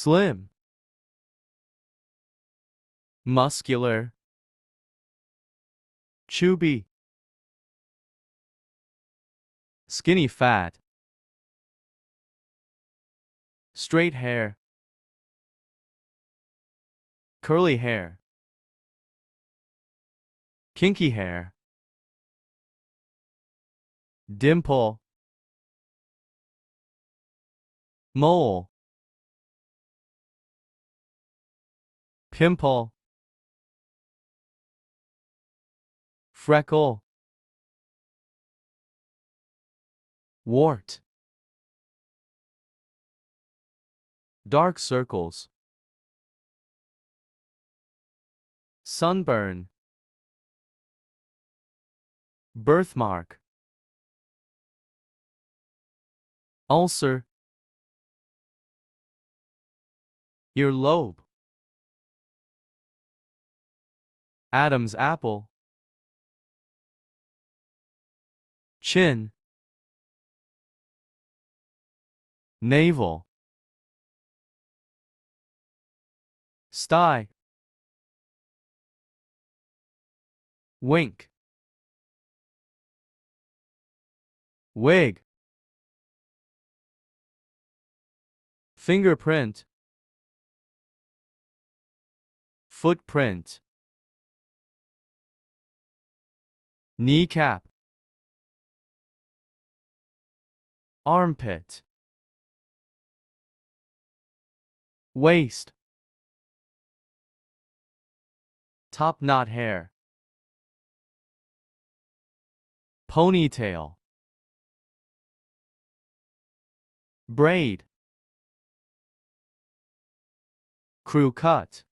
slim, muscular, chubby, skinny fat, straight hair, curly hair, kinky hair, dimple, mole, pimple, freckle, wart, dark circles, sunburn, birthmark, ulcer, earlobe, Adam's apple, chin, navel, sty, wink, wig, fingerprint, footprint, kneecap, armpit, waist, top knot hair, ponytail, braid, crew cut,